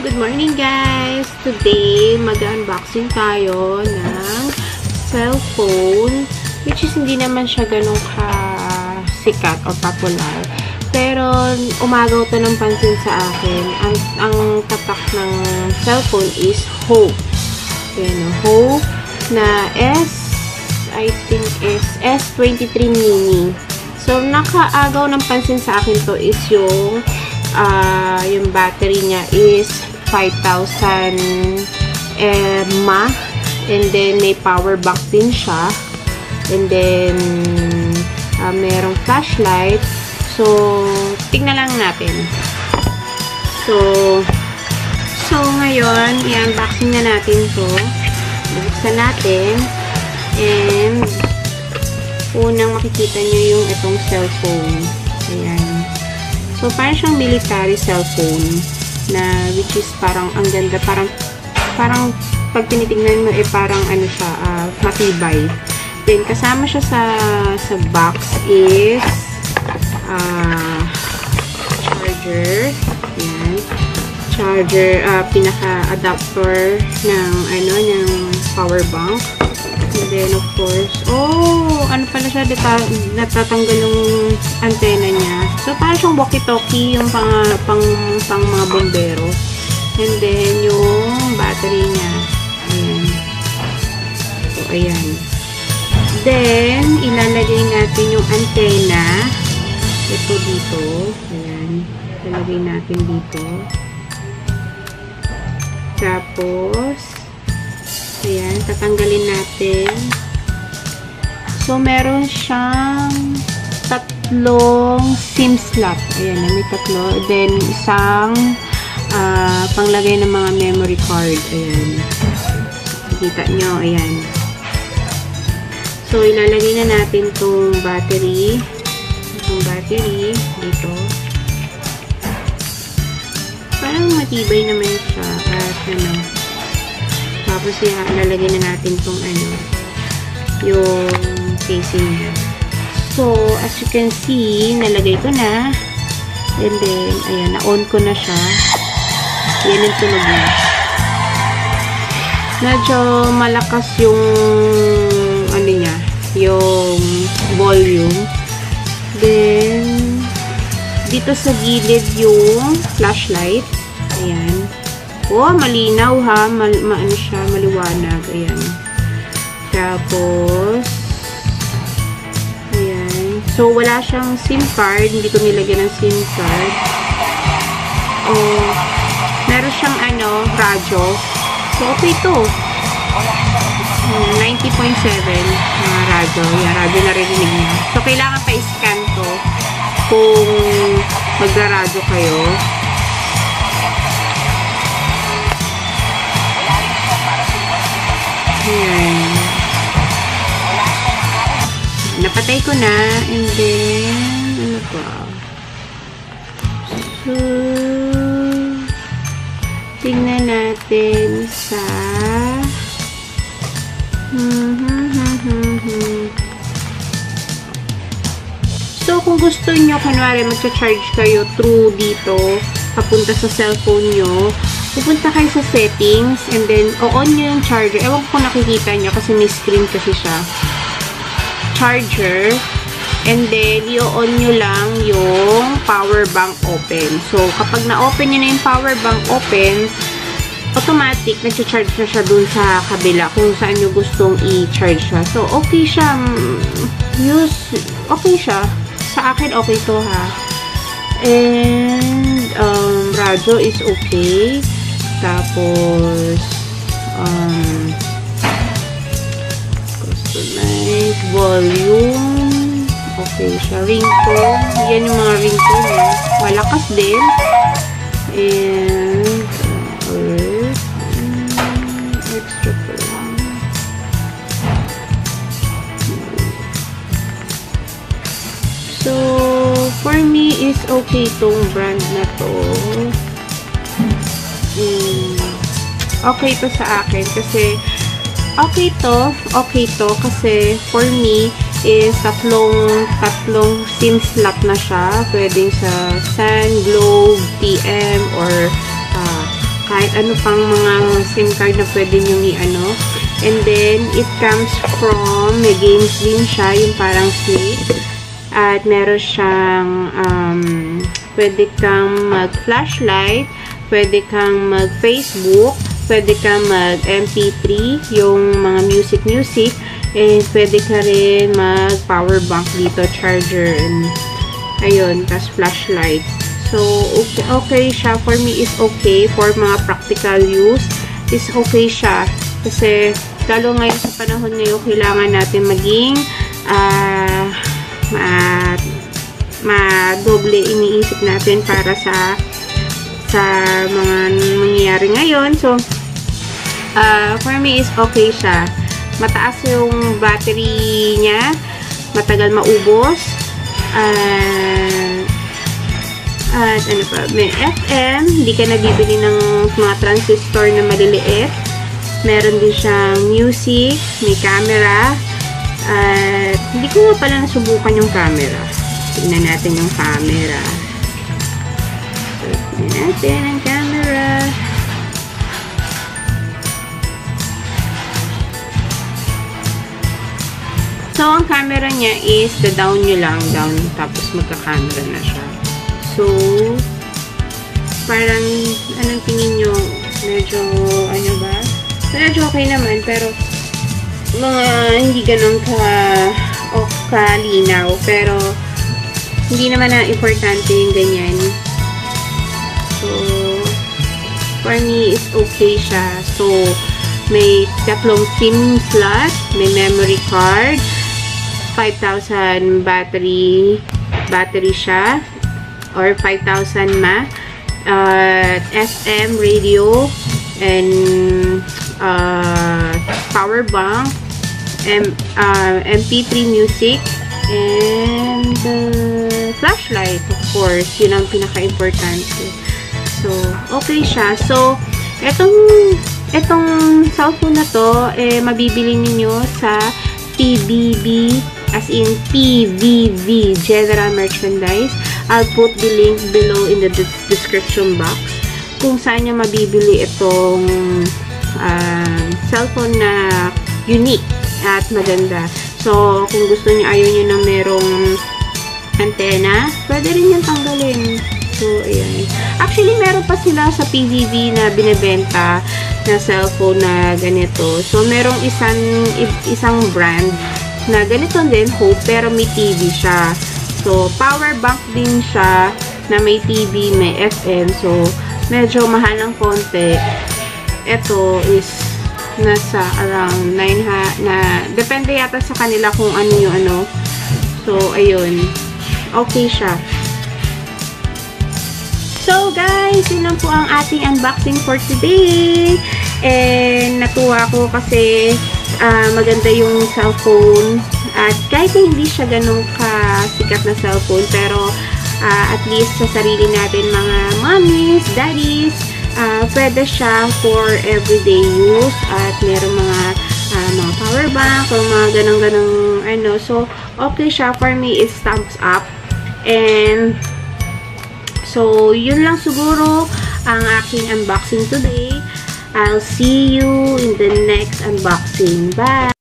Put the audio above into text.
Good morning guys! Today, mag-unboxing tayo ng cellphone which is hindi naman siya ganun ka-sikat o popular. Pero, umagaw to ng pansin sa akin. Ang tatak ng cellphone is Hope. Ayan, Hope na I think is S23 mini. So, nakaagaw ng pansin sa akin to is yung battery niya is 5,000 mAh, and then may power bank din siya, and then merong flashlight. So tingnan lang natin. So ngayon i-unboxing na natin to. Buksan natin, and unang makikita nyo yung itong cellphone. Ayan. So parang siyang military cellphone na which is parang ang ganda, parang pag tinitingnan mo parang ano siya, matibay. Then kasama siya sa box is charger. Ayan. Charger, pinaka-adapter ng ng power bank. And then of course, ano pala siya, natatanggal yung antena niya. So parang siyang walkie-talkie, yung pang mga bombero. And then yung battery niya. Ayan. So ayan. Then ilalagay natin yung antena. Ito dito. Ayan. Ilalagay natin dito. Tapos ayan, tatanggalin natin. So, meron siyang tatlong SIM slot. Ayan, may tatlo. Then, isang panglagay ng mga memory card. Ayan. Nakikita nyo, ayan. So, ilalagay na natin itong battery. Itong battery dito. Parang matibay naman siya. At tapos ilalagay na natin itong yung casing niya. So, as you can see, nalagay ko na. And then, ayan, na-on ko na siya. Yan yung tunog niya. Medyo malakas yung niya, yung volume. Then, dito sa gilid yung flashlight. Ayan. Malinaw ha. Siya, maliwanag. Ayan. Tapos, ayan. So, wala siyang SIM card. Hindi ko nilagyan ng SIM card. Meron siyang radyo. So, okay ito. 90.7 radyo. Yan, radyo narinig niya. So, kailangan pa i-scan to kung magra-radyo kayo. Ayan. Napatay ko na. And then, ano pa? So, tingnan natin sa So, kung gusto nyo, kunwari, magcha-charge kayo through dito, papunta sa cellphone nyo, pupunta kayo sa settings, and then, o-on nyo yung charger. Ewan ko kung nakikita nyo, kasi may screen kasi siya. Charger, and then, i-on nyo lang yung power bank open. So, kapag na-open nyo na yung power bank open, automatic, nag-charge na siya dun sa kabila, kung saan nyo gustong i-charge siya. So, okay siya. Okay siya. Sa akin, okay to ha. And, radyo is okay. Tapos, customize, volume, okay siya. Ringtone, yan yung mga ringtone eh. Malakas din. And, extra pa lang. So, for me is okay tong brand na to. Okay to sa akin kasi okay to kasi for me is tatlong SIM slot na siya. Pwedeng sa Sun, Globe, TM, or kahit ano pang mga SIM card na pwede nyo i-ano. And then, it comes from, may games din siya, yung parang Snake. At meron siyang, pwede kang mag-flashlight, pwede kang mag-Facebook, pwede kang mag-MP3, yung mga music, and pwede ka rin mag-power bank dito, charger, and ayun, tas flashlight. So, okay siya. For me, is okay. For mga practical use, is okay siya. Kasi, lalo ngayon sa panahon ngayon, kailangan natin maging doble iniisip natin para sa mga mangyayari ngayon. So, for me is okay siya. Mataas yung battery niya. Matagal maubos. At ano pa, may FM. Hindi ka nabibili ng mga transistor na maliliit. Meron din siyang music. May camera. At hindi ko nga pala nasubukan yung camera. Tignan natin yung camera. So, tignan natin ang camera. So, ang camera niya is the down nyo lang. Down. Tapos magka-camera na siya. So, parang, anong tingin nyo? Medyo, ano ba? Medyo okay naman, pero mga hindi ganun kalinaw. Pero, hindi naman na importante yung ganyan. So, for me, is okay siya. So, may tatlong SIM slot, may memory card, 5,000 battery siya, or 5,000 FM radio, and power bank, MP3 music, and flashlight, of course. Yun ang pinaka-importante. So, okay siya. So, etong cellphone na to, mabibili niyo sa PBB, as in PVV, General Merchandise. I'll put the link below in the description box kung saan niya mabibili itong cellphone na unique at maganda. So, kung gusto niyo, ayaw niyo na merong antenna, pwede rin yung tanggalin. So, ayan. Actually, meron pa sila sa PVV na binibenta na cellphone na ganito. So, merong isang brand na ganito din, Hope, pero may TV siya. So, power bank din siya na may TV, may FM. So, medyo mahal ng konti. Ito is nasa around 9 na depende yata sa kanila kung ano yung ano. So, ayun. Okay siya. So, guys, yun lang po ang ating unboxing for today. And, natuwa ko kasi maganda yung cellphone. At kahit na hindi siya ganun kasikat na cellphone, pero at least sa sarili natin, mga mommies, daddies, pwede siya for everyday use. At meron mga power bank o mga ganun-ganung ano. So, okay siya. For me, it's thumbs up. And, so, yun lang siguro ang aking unboxing today. I'll see you in the next unboxing. Bye!